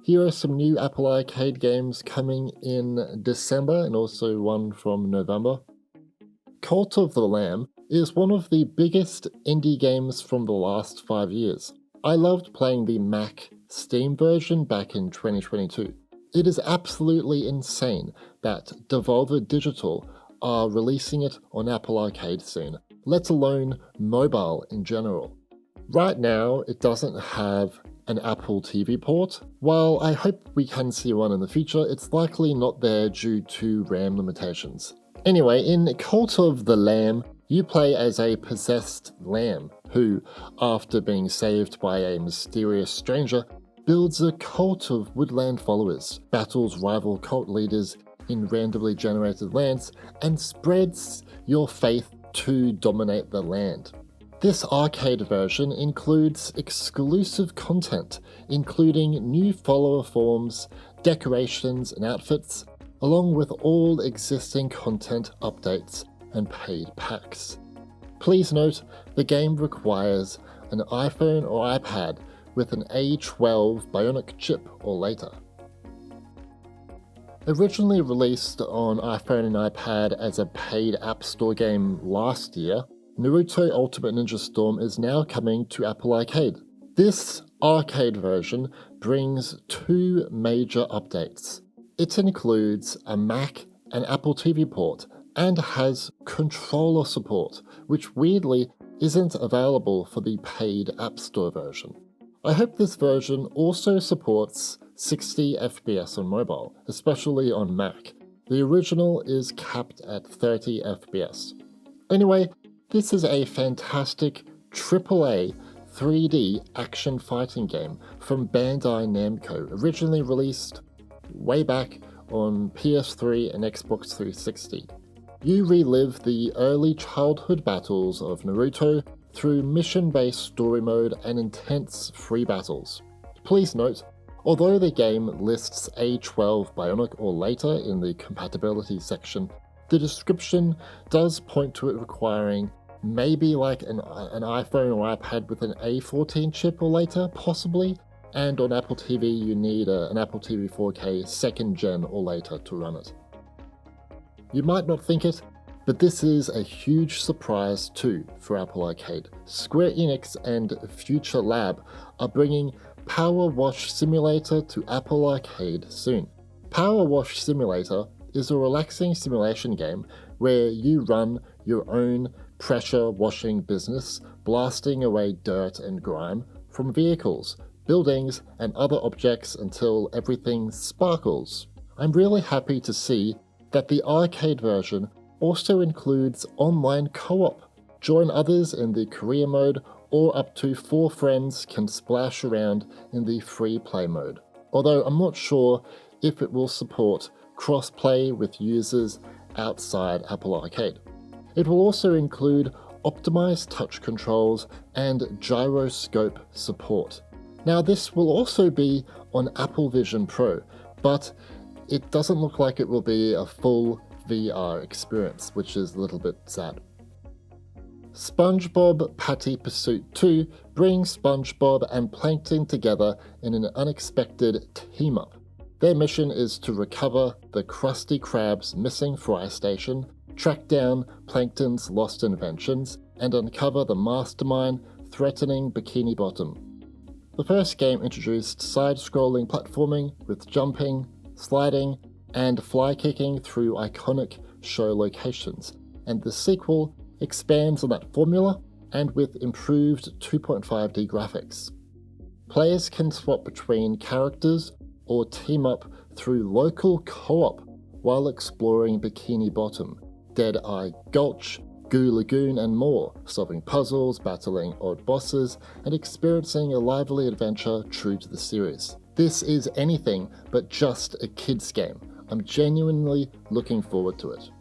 Here are some new Apple Arcade games coming in December and also one from November. Cult of the Lamb is one of the biggest indie games from the last 5 years. I loved playing the Mac Steam version back in 2022. It is absolutely insane that Devolver Digital are releasing it on Apple Arcade soon, let alone mobile in general. Right now, it doesn't have an Apple TV port. While I hope we can see one in the future, it's likely not there due to RAM limitations. Anyway, in Cult of the Lamb, you play as a possessed lamb who, after being saved by a mysterious stranger, builds a cult of woodland followers, battles rival cult leaders in randomly generated lands, and spreads your faith to dominate the land. This arcade version includes exclusive content, including new follower forms, decorations, and outfits, along with all existing content updates and paid packs. Please note, the game requires an iPhone or iPad with an A12 Bionic chip or later. Originally released on iPhone and iPad as a paid App Store game last year, NARUTO Ultimate Ninja Storm is now coming to Apple Arcade. This arcade version brings 2 major updates. It includes a Mac and Apple TV port and has controller support, which weirdly isn't available for the paid App Store version. I hope this version also supports 60 FPS on mobile, especially on Mac. The original is capped at 30 FPS. Anyway, this is a fantastic AAA 3D action fighting game from Bandai Namco, originally released way back on PS3 and Xbox 360. You relive the early childhood battles of Naruto through mission-based story mode and intense free battles. Please note, although the game lists A12 Bionic or later in the compatibility section, the description does point to it requiring maybe like an iPhone or iPad with an A14 chip or later, possibly, and on Apple TV you need an Apple TV 4K 2nd gen or later to run it. You might not think it, but this is a huge surprise too for Apple Arcade. Square Enix and Future Lab are bringing PowerWash Simulator to Apple Arcade soon. PowerWash Simulator is a relaxing simulation game where you run your own pressure washing business, blasting away dirt and grime from vehicles, buildings, and other objects until everything sparkles. I'm really happy to see that the arcade version also includes online co-op. Join others in the career mode, or up to 4 friends can splash around in the free play mode. Although I'm not sure if it will support cross-play with users outside Apple Arcade. It will also include optimized touch controls and gyroscope support. Now this will also be on Apple Vision Pro, but it doesn't look like it will be a full VR experience, which is a little bit sad. SpongeBob Patty Pursuit 2 brings SpongeBob and Plankton together in an unexpected team-up. Their mission is to recover the Krusty Krab's missing fry station, track down Plankton's lost inventions, and uncover the mastermind threatening Bikini Bottom. The first game introduced side-scrolling platforming with jumping, sliding, and fly-kicking through iconic show locations, and the sequel expands on that formula and with improved 2.5D graphics. Players can swap between characters or team up through local co-op while exploring Bikini Bottom, Dead-Eye Gulch, Goo Lagoon, and more, solving puzzles, battling odd bosses, and experiencing a lively adventure true to the series. This is anything but just a kids game. I'm genuinely looking forward to it.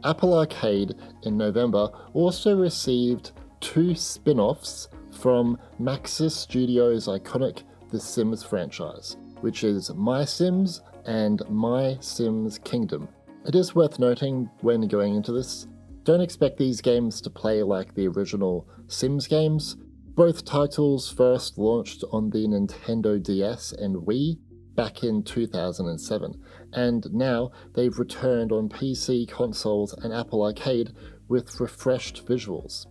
Apple Arcade in November also received 2 spin-offs from Maxis Studios' iconic The Sims franchise, which is MySims and MySims Kingdom. It is worth noting when going into this, don't expect these games to play like the original Sims games. Both titles first launched on the Nintendo DS and Wii back in 2007, and now they've returned on PC, consoles, and Apple Arcade with refreshed visuals.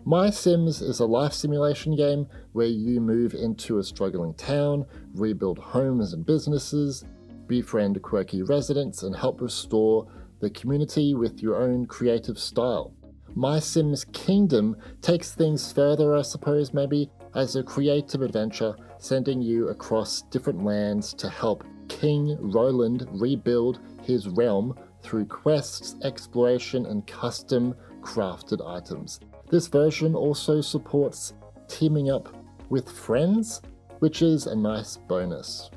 MySims is a life simulation game where you move into a struggling town, rebuild homes and businesses, befriend quirky residents, and help restore the community with your own creative style. MySims Kingdom takes things further, I suppose, maybe, as a creative adventure, sending you across different lands to help King Roland rebuild his realm through quests, exploration, and custom crafted items. This version also supports teaming up with friends, which is a nice bonus.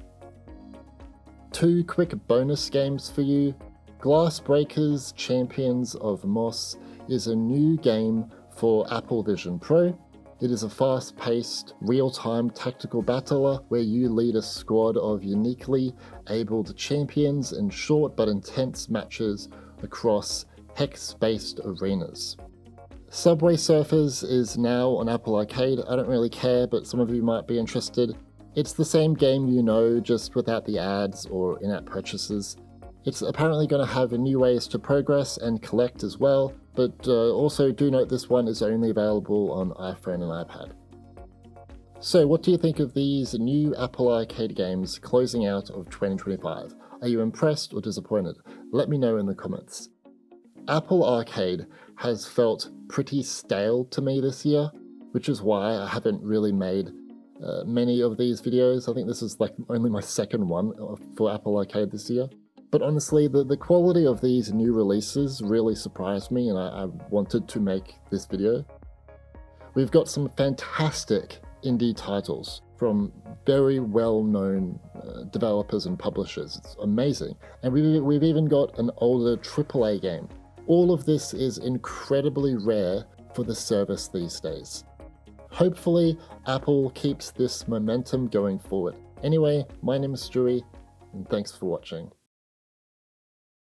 2 quick bonus games for you. Glassbreakers Champions of Moss is a new game for Apple Vision Pro. It is a fast-paced, real-time tactical battler where you lead a squad of uniquely abled champions in short but intense matches across hex-based arenas. Subway Surfers is now on Apple Arcade. I don't really care, but some of you might be interested. It's the same game you know, just without the ads or in-app purchases. It's apparently going to have new ways to progress and collect as well, but also do note this one is only available on iPhone and iPad. So what do you think of these new Apple Arcade games closing out of 2025? Are you impressed or disappointed? Let me know in the comments. Apple Arcade has felt pretty stale to me this year, which is why I haven't really made many of these videos. I think this is like only my second one for Apple Arcade this year. But honestly, the quality of these new releases really surprised me, and I wanted to make this video. We've got some fantastic indie titles from very well-known developers and publishers. It's amazing. And we've even got an older AAA game. All of this is incredibly rare for the service these days. Hopefully, Apple keeps this momentum going forward. Anyway, my name is Stewie, and thanks for watching.